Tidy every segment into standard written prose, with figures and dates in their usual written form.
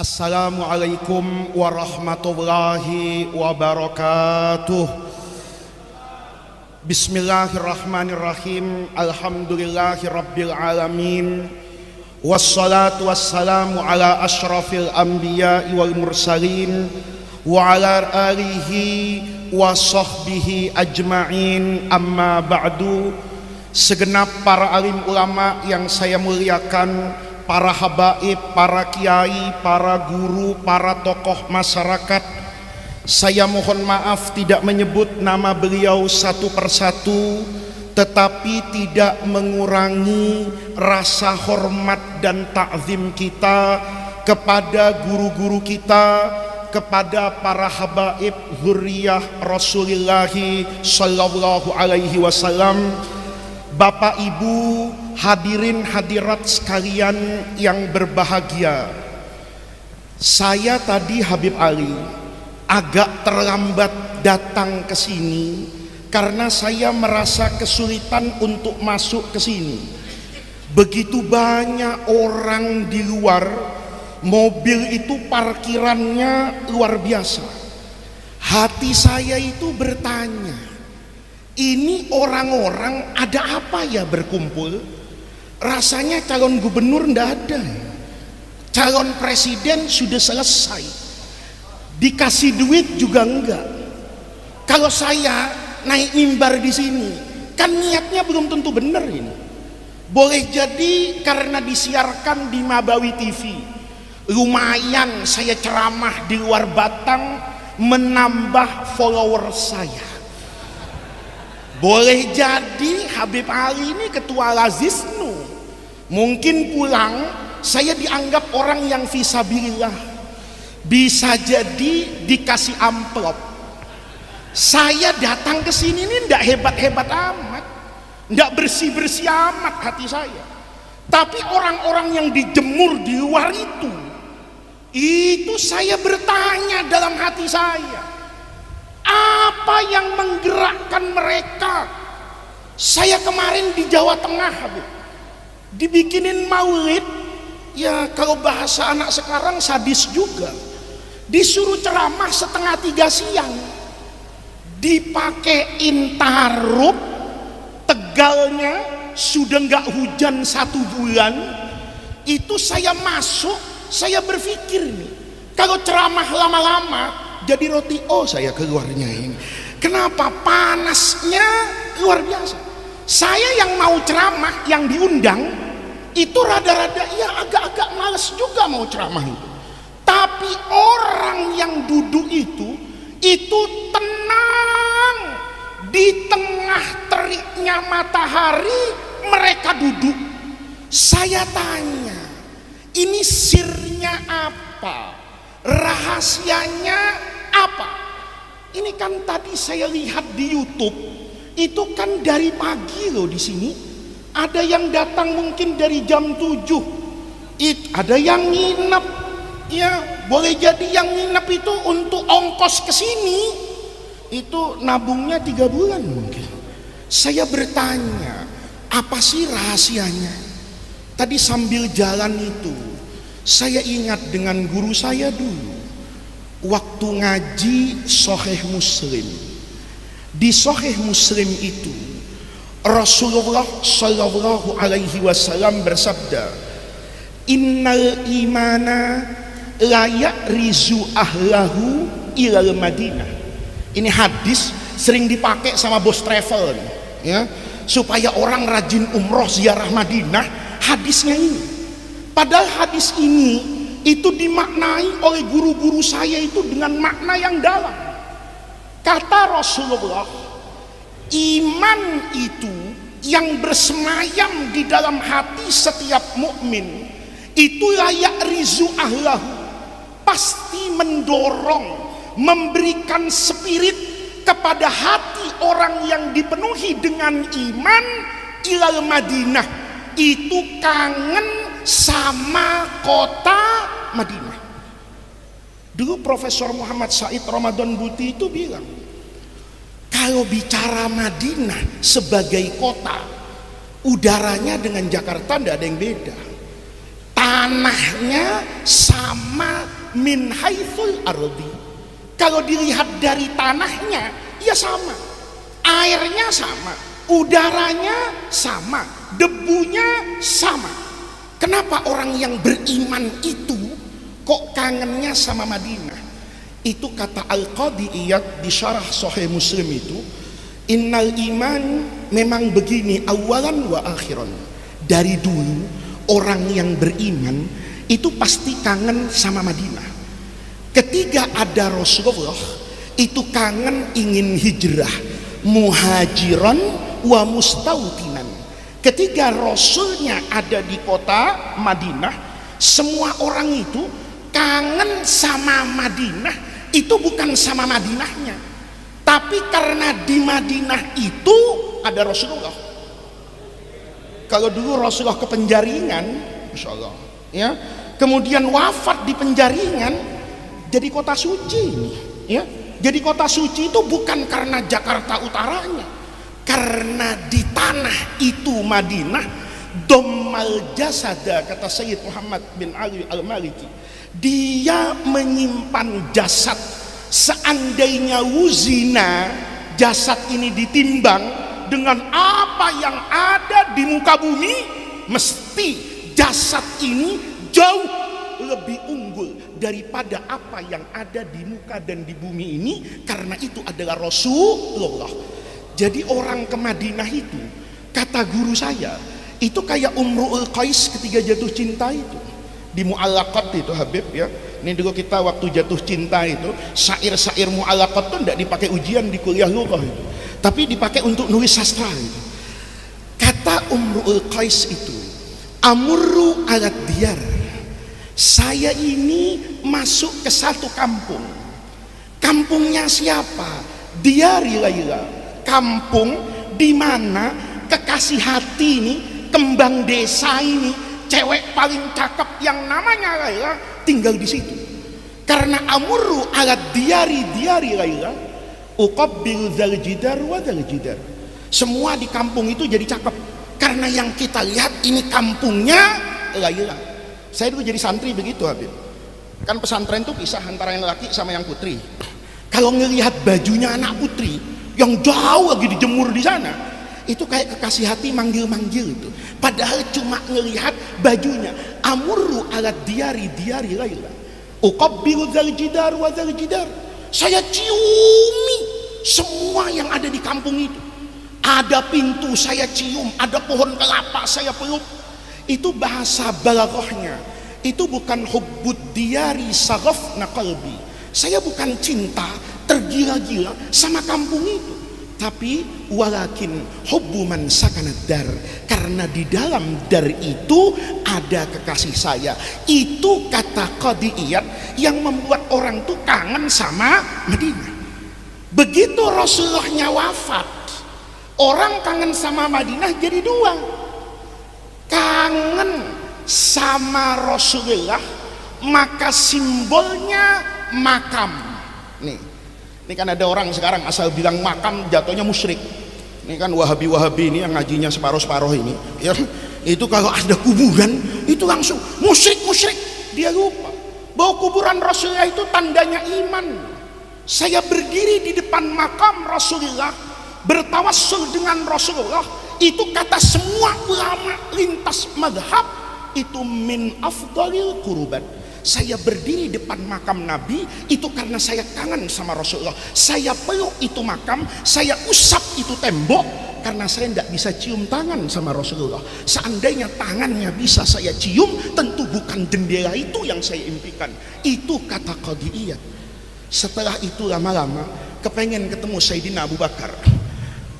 Assalamualaikum warahmatullahi wabarakatuh. Bismillahirrahmanirrahim. Alhamdulillahi rabbil alamin. Wassalatu wassalamu ala ashrafil anbiya'i wal mursalin wa ala alihi wa sahbihi ajma'in, amma ba'du. Segenap para alim ulama yang saya muliakan, para habaib, para kiai, para guru, para tokoh masyarakat, saya mohon maaf tidak menyebut nama beliau satu persatu, tetapi tidak mengurangi rasa hormat dan ta'zim kita kepada guru-guru kita, kepada para habaib dzurriyyah Rasulullah sallallahu alaihi wasallam. Bapak Ibu, hadirin hadirat sekalian yang berbahagia, saya tadi Habib Ali agak terlambat datang ke sini karena saya merasa kesulitan untuk masuk ke sini. Begitu banyak orang di luar, mobil itu parkirannya luar biasa. Hati saya itu bertanya, ini orang-orang ada apa ya berkumpul? Rasanya calon gubernur ndak ada, calon presiden sudah selesai, dikasih duit juga enggak. Kalau saya naik mimbar di sini, kan niatnya belum tentu benar ini. Boleh jadi karena disiarkan di Mabawi TV, lumayan saya ceramah di luar Batang, menambah follower saya. Boleh jadi Habib Ali ini ketua Lazisnu, mungkin pulang saya dianggap orang yang fisabilillah, bisa jadi dikasih amplop. Saya datang ke sini ini ndak hebat-hebat amat, ndak bersih-bersih amat hati saya. Tapi orang-orang yang dijemur di luar itu saya bertanya dalam hati saya, apa yang menggerakkan mereka? Saya kemarin di Jawa Tengah, Habib, dibikinin maulid, ya kalau bahasa anak sekarang sadis juga. Disuruh ceramah 2:30 siang, dipakein tarup, Tegalnya sudah nggak hujan 1 bulan. Itu saya masuk, saya berpikir nih, kalau ceramah lama-lama jadi roti saya keluarnya ini. Kenapa? Panasnya luar biasa. Saya yang mau ceramah, yang diundang itu rada-rada ya agak-agak males juga mau ceramah itu. Tapi orang yang duduk itu tenang, di tengah teriknya matahari mereka duduk. Saya tanya, ini sirnya apa? Rahasianya apa? Ini kan tadi saya lihat di YouTube, itu kan dari pagi loh di sini. Ada yang datang mungkin dari jam 7. Ada yang nginep. Ya, boleh jadi yang nginep itu untuk ongkos ke sini. Itu nabungnya 3 bulan mungkin. Saya bertanya, apa sih rahasianya? Tadi sambil jalan itu, saya ingat dengan guru saya dulu waktu ngaji Sahih Muslim. Di Sahih Muslim itu Rasulullah sallallahu alaihi wasallam bersabda, innal imana la ya'rizu ahlahu ilal Madinah. Ini hadis sering dipakai sama bos travel nih, ya, supaya orang rajin umroh ziarah Madinah. Hadisnya ini, padahal hadis ini itu dimaknai oleh guru-guru saya itu dengan makna yang dalam. Kata Rasulullah, iman itu yang bersemayam di dalam hati setiap mukmin itu layak rizu ahlahu, pasti mendorong, memberikan spirit kepada hati orang yang dipenuhi dengan iman ilal Madinah, itu kangen sama kota Madinah. Dulu Profesor Muhammad Said Ramadan Buti itu bilang, kalau bicara Madinah sebagai kota, udaranya dengan Jakarta tidak ada yang beda. tanahnya sama min haitsul ardi. Kalau dilihat dari tanahnya ya sama, airnya sama, udaranya sama, debunya sama. Kenapa orang yang beriman itu kok kangennya sama Madinah? Itu kata Al-Qadi Iyad di syarah Sahih Muslim itu, innal iman memang begini awalan wa akhiran. Dari dulu orang yang beriman itu pasti kangen sama Madinah. Ketika ada Rasulullah itu kangen ingin hijrah, muhajiran wa mustautinan. Ketika Rasulnya ada di kota Madinah, semua orang itu kangen sama Madinah. Itu bukan sama Madinahnya, tapi karena di Madinah itu ada Rasulullah. Kalau dulu Rasulullah ke Penjaringan, Masya Allah, ya, kemudian wafat di Penjaringan, jadi kota suci ini, ya. Jadi kota suci itu bukan karena Jakarta utaranya, karena di tanah itu Madinah, dommal jasada, kata Sayyid Muhammad bin Ali Al-Maliki, dia menyimpan jasad. Seandainya wuzina, jasad ini ditimbang dengan apa yang ada di muka bumi, mesti jasad ini jauh lebih unggul daripada apa yang ada di muka dan di bumi ini, karena itu adalah Rasulullah. Jadi orang ke Madinah itu, kata guru saya, itu kayak Umru'ul Qais ketika jatuh cinta itu di Mu'allaqat itu, Habib, ya. Ini dulu kita waktu jatuh cinta itu, syair-syair Mu'allaqat itu tidak dipakai ujian di kuliah lughah itu, tapi dipakai untuk nulis sastra itu. Kata Umru'ul Qais itu, amurru alat diyar, saya ini masuk ke satu kampung. Kampungnya siapa? Diyari Laila, kampung di mana kekasih hati ini, kembang desa ini, cewek paling cakep yang namanya Laila tinggal di situ. Karena amurru alat diyari Laila, uqabbil dzal jidar wa dzal jidar. Semua di kampung itu jadi cakep karena yang kita lihat ini kampungnya Laila. Saya dulu jadi santri begitu, Habib. Kan pesantren itu pisah antara yang laki sama yang putri. Kalau ngelihat bajunya anak putri yang jauh lagi dijemur di sana, itu kayak kekasih hati manggil-manggil itu. Padahal cuma ngelihat bajunya. Amurru alat diyari Laila, uqabbilu dzal jidar wa dzal jidar. Saya ciumi semua yang ada di kampung itu. Ada pintu saya cium, ada pohon kelapa saya peluk. Itu bahasa balaghahnya. Itu bukan hubbud diyari saghafna qalbi. Saya bukan cinta tergila-gila sama kampung itu, tapi walakin hubbu man sakanad dar, karena di dalam dar itu ada kekasih saya. Itu kata Qadi Iyad yang membuat orang tuh kangen sama Madinah. Begitu Rasulullahnya wafat, orang kangen sama Madinah jadi dua. Kangen sama Rasulullah, maka simbolnya makam. Ini kan ada orang sekarang asal bilang makam jatuhnya musyrik. Ini kan wahabi-wahabi ini yang ngajinya separuh-separuh ini, ya, itu kalau ada kuburan itu langsung musyrik. Dia lupa bahwa kuburan Rasulullah itu tandanya iman. Saya berdiri di depan makam Rasulullah, bertawassul dengan Rasulullah, itu kata semua ulama lintas madhab, itu min afdalil qurban. Saya berdiri depan makam Nabi itu karena saya kangen sama Rasulullah. Saya peluk itu makam, saya usap itu tembok, karena saya tidak bisa cium tangan sama Rasulullah. Seandainya tangannya bisa saya cium, tentu bukan jendela itu yang saya impikan. Itu kata Qadi Iyad. Setelah itu lama-lama kepengen ketemu Sayyidina Abu Bakar.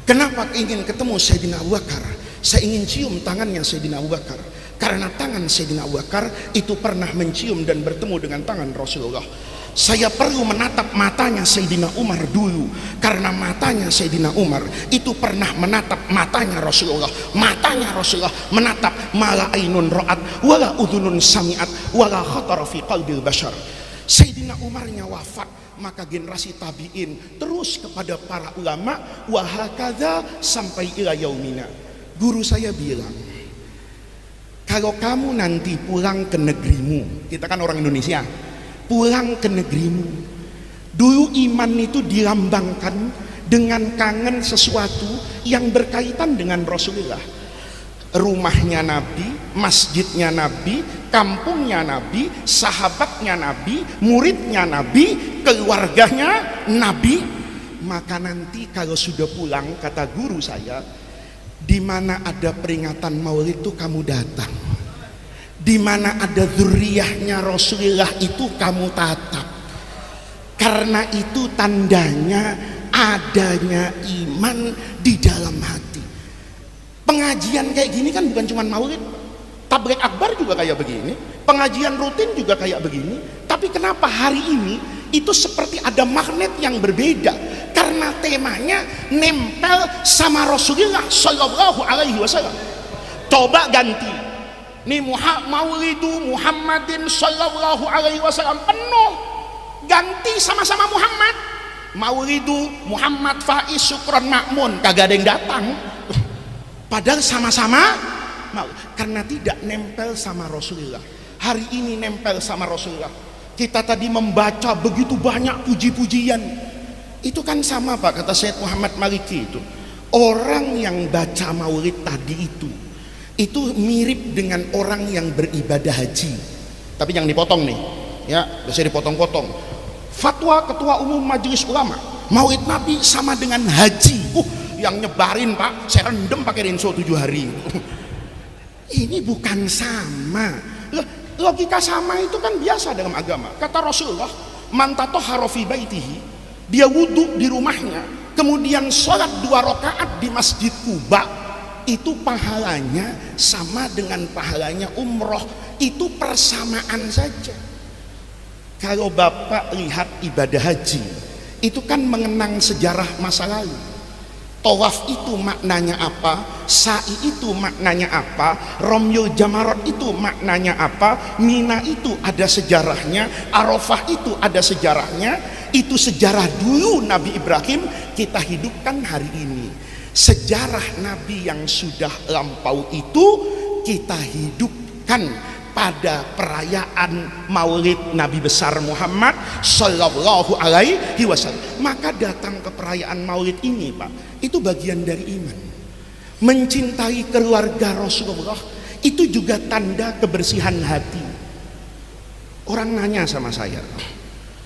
Kenapa ingin ketemu Sayyidina Abu Bakar? Saya ingin cium tangannya Sayyidina Abu Bakar, karena tangan Sayyidina Abu Bakar itu pernah mencium dan bertemu dengan tangan Rasulullah. Saya perlu menatap matanya Sayyidina Umar dulu, karena matanya Sayyidina Umar itu pernah menatap matanya Rasulullah. Matanya Rasulullah menatap mala ainun ra'at wala udhunun sami'at wala khatara fi qalbil bashar. Sayyidina Umarnya wafat, maka generasi tabi'in terus kepada para ulama, wahakadha sampai ila yaumina. Guru saya bilang, kalau kamu nanti pulang ke negerimu, kita kan orang Indonesia, pulang ke negerimu, dulu iman itu dilambangkan dengan kangen sesuatu yang berkaitan dengan Rasulullah. Rumahnya Nabi, masjidnya Nabi, kampungnya Nabi, sahabatnya Nabi, muridnya Nabi, keluarganya Nabi. Maka nanti kalau sudah pulang, kata guru saya, di mana ada peringatan Maulid itu kamu datang, di mana ada dzurriyyahnya Rasulullah itu kamu tatap, karena itu tandanya adanya iman di dalam hati. Pengajian kayak gini kan bukan cuma Maulid, tabligh akbar juga kayak begini, pengajian rutin juga kayak begini. Tapi kenapa hari ini itu seperti ada magnet yang berbeda? Karena temanya nempel sama Rasulullah Shallallahu Alaihi Wasallam. Coba ganti, nih Maulidu Muhammadin Shallallahu Alaihi Wasallam penuh, ganti sama-sama Muhammad. Maulidu Muhammad Faiz Syukron Makmun, kagak ada yang datang. Padahal sama-sama, karena tidak nempel sama Rasulullah. Hari ini nempel sama Rasulullah. Kita tadi membaca begitu banyak puji-pujian. Itu kan sama Pak, kata Syed Muhammad Maliki itu. Orang yang baca maulid tadi itu mirip dengan orang yang beribadah haji. Tapi jangan dipotong nih, ya, biasanya dipotong-potong. Fatwa Ketua Umum Majelis Ulama, maulid Nabi sama dengan haji. Yang nyebarin Pak, saya rendem pakai rinso 7 hari. Ini bukan sama. Logika sama itu kan biasa dalam agama. Kata Rasulullah, man tatahhara fi baitihi, dia wudhu di rumahnya, kemudian sholat 2 rakaat di Masjid Kuba, itu pahalanya sama dengan pahalanya umroh. Itu persamaan saja. Kalau Bapak lihat ibadah haji, itu kan mengenang sejarah masa lalu. Tawaf itu maknanya apa, sa'i itu maknanya apa, Romyul Jamarot itu maknanya apa, Mina itu ada sejarahnya, Arafah itu ada sejarahnya. Itu sejarah dulu Nabi Ibrahim, kita hidupkan hari ini. Sejarah Nabi yang sudah lampau itu kita hidupkan pada perayaan Maulid Nabi besar Muhammad Sallallahu Alaihi Wasallam. Maka datang ke perayaan Maulid ini Pak, itu bagian dari iman. Mencintai keluarga Rasulullah itu juga tanda kebersihan hati. Orang nanya sama saya,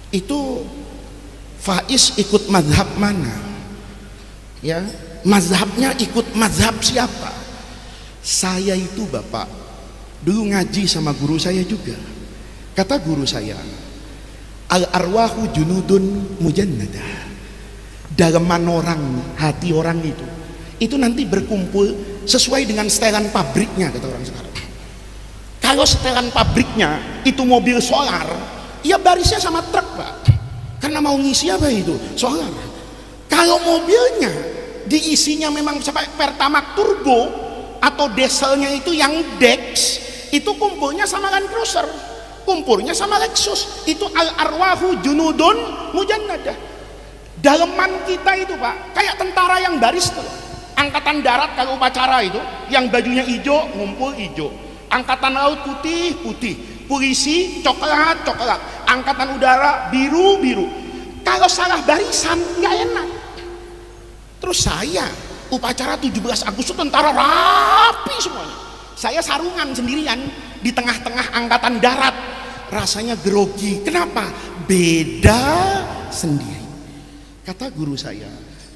itu Faiz ikut mazhab mana? Ya, mazhabnya ikut mazhab siapa? Saya itu Bapak dulu ngaji sama guru saya juga. Kata guru saya, al arwahu junudun mujannadah. Daleman orang, hati orang itu nanti berkumpul sesuai dengan setelan pabriknya, kata orang sekarang. Kalau setelan pabriknya itu mobil solar, ya barisnya sama truk Pak, karena mau ngisi apa itu? Solar. Kalau mobilnya diisinya memang sampai Pertamax turbo atau dieselnya itu yang Dex, itu kumpulnya sama Land Cruiser, kumpulnya sama Lexus. Itu al arwahu junudun mujannadah. Daleman kita itu Pak kayak tentara yang baris tuh. Angkatan darat kalau upacara itu yang bajunya hijau ngumpul hijau, angkatan laut putih putih, polisi coklat coklat, angkatan udara biru biru. Kalau salah barisan nggak enak. Terus saya upacara 17 Agustus tentara rapi semuanya, saya sarungan sendirian di tengah-tengah angkatan darat. Rasanya grogi. Kenapa? Beda sendiri. Kata guru saya,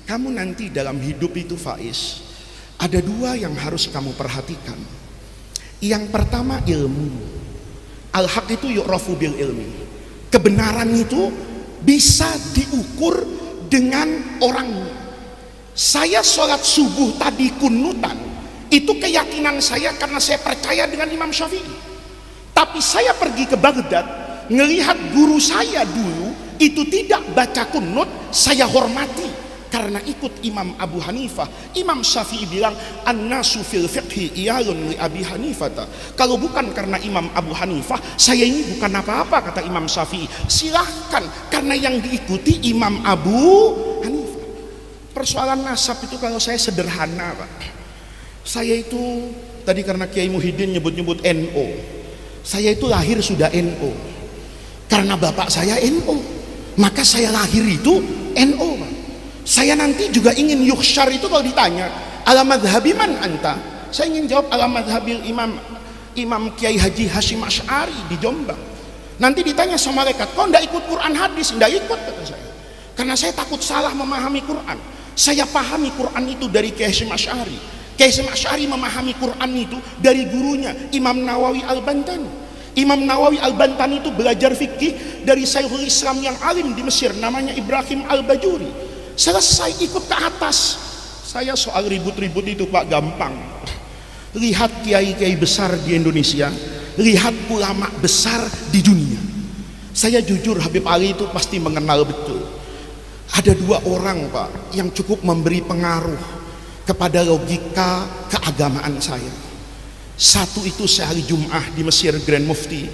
kamu nanti dalam hidup itu Faiz, ada 2 yang harus kamu perhatikan. Yang pertama ilmu. Al-haq itu yu'rafu bil ilmi. Kebenaran itu bisa diukur dengan orangnya. Saya sholat subuh tadi kunutan, itu keyakinan saya karena saya percaya dengan Imam Syafi'i. Tapi saya pergi ke Baghdad, ngelihat guru saya dulu itu tidak baca kunut, saya hormati karena ikut Imam Abu Hanifah. Imam Syafi'i bilang an-nasu fil fiqhi iyalun li Abi Hanifah. Kalau bukan karena Imam Abu Hanifah, saya ini bukan apa-apa, kata Imam Syafi'i. Silahkan, karena yang diikuti Imam Abu Hanifah. Persoalan nasab itu kalau saya sederhana Pak, Saya itu tadi karena Kiai Muhyiddin nyebut-nyebut NO, saya itu lahir sudah NO. Karena bapak saya NO, maka saya lahir itu NO. Saya nanti juga ingin yuhsyar itu kalau ditanya ala madhabi man anta, saya ingin jawab ala madhabil Imam Kiai Haji Hashim Asy'ari di Jombang. Nanti ditanya sama malaikat, kok enggak ikut Quran hadis? Enggak ikut, kata saya. Karena saya takut salah memahami Quran. Saya pahami Quran itu dari Kiai Hashim Asy'ari. Kiai Hashim Asy'ari memahami Quran itu dari gurunya Imam Nawawi Al-Bantani. Imam Nawawi Al-Bantani itu belajar fikih dari Syekhul Islam yang alim di Mesir, namanya Ibrahim Al-Bajuri. Selesai ikut ke atas. Saya soal ribut-ribut itu Pak gampang. Lihat kiai-kiai besar di Indonesia, lihat ulama besar di dunia. Saya jujur Habib Ali itu pasti mengenal betul. Ada dua orang Pak yang cukup memberi pengaruh kepada logika keagamaan saya. Satu itu Syekh Ali Jum'ah di Mesir, Grand Mufti.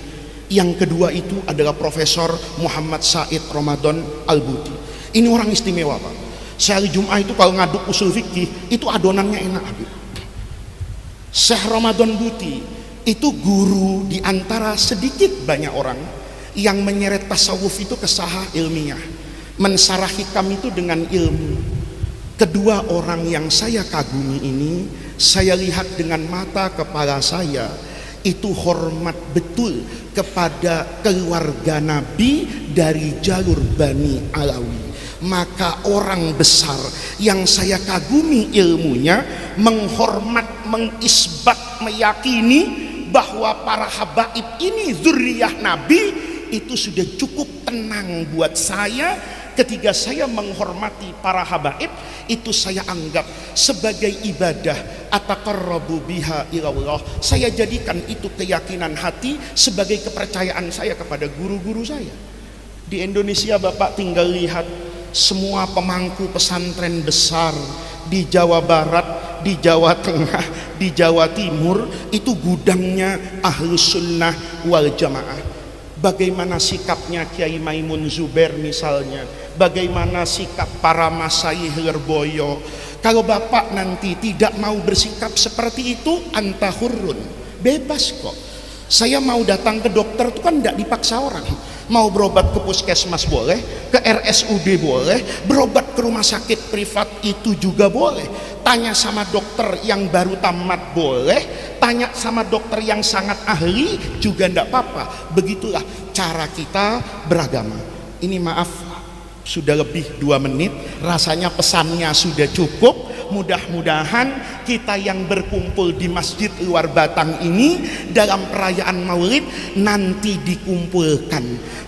Yang kedua itu adalah Profesor Muhammad Said Ramadan Al-Buti. Ini orang istimewa Pak. Syekh Ali Jum'ah itu kalau ngaduk usul fikih itu adonannya enak Habib. Syekh Ramadan Buti itu guru di antara sedikit banyak orang yang menyeret tasawuf itu ke sahah ilmiah, mensarah hikam itu dengan ilmu. Kedua orang yang saya kagumi ini, saya lihat dengan mata kepala saya, itu hormat betul kepada keluarga Nabi dari jalur Bani Alawi. Maka orang besar yang saya kagumi ilmunya, menghormat, mengisbat, meyakini bahwa para habaib ini zuriyah Nabi, itu sudah cukup tenang buat saya. Ketika saya menghormati para habaib, itu saya anggap sebagai ibadah, ataqarrabu biha ilallah. Saya jadikan itu keyakinan hati sebagai kepercayaan saya kepada guru-guru saya. Di Indonesia Bapak tinggal lihat semua pemangku pesantren besar di Jawa Barat, di Jawa Tengah, di Jawa Timur, itu gudangnya Ahlus Sunnah wal Jamaah. Bagaimana sikapnya Kiai Maimun Zubair misalnya, bagaimana sikap para masyayikh Lirboyo. Kalau Bapak nanti tidak mau bersikap seperti itu, anta hurrun, bebas kok. Saya mau datang ke dokter itu kan tidak dipaksa orang. Mau berobat ke puskesmas boleh, ke RSUD boleh, berobat ke rumah sakit privat itu juga boleh. Tanya sama dokter yang baru tamat boleh, tanya sama dokter yang sangat ahli juga tidak apa-apa. Begitulah cara kita beragama. Ini maaf, sudah lebih 2 menit, rasanya pesannya sudah cukup. Mudah-mudahan kita yang berkumpul di Masjid Luar Batang ini dalam perayaan Maulid nanti dikumpulkan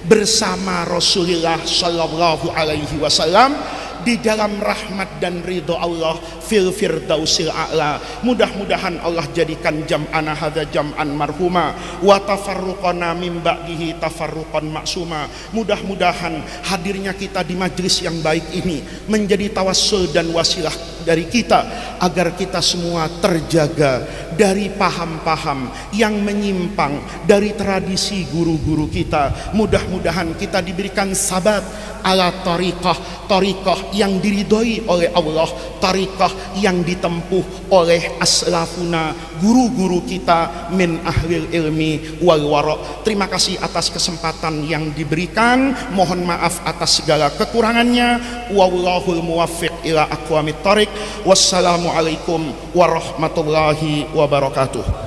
bersama Rasulullah Shallallahu Alaihi Wasallam di dalam rahmat dan ridho Allah fil firdausil a'la. Mudah-mudahan Allah jadikan jam'ana hadza jam'an marhuma wa tafarruqana min ba'dihi tafarruqan maksuma. Mudah-mudahan hadirnya kita di majlis yang baik ini menjadi tawassul dan wasilah dari kita agar kita semua terjaga dari paham-paham yang menyimpang dari tradisi guru-guru kita. Mudah-mudahan kita diberikan sabat ala tariqah yang diridhoi oleh Allah, tariqah yang ditempuh oleh aslafuna, guru-guru kita min ahlil ilmi wal wara. Terima kasih atas kesempatan yang diberikan, mohon maaf atas segala kekurangannya. Wallahul muwaffiq ila aqwamit thariq. Wassalamualaikum warahmatullahi wabarakatuh.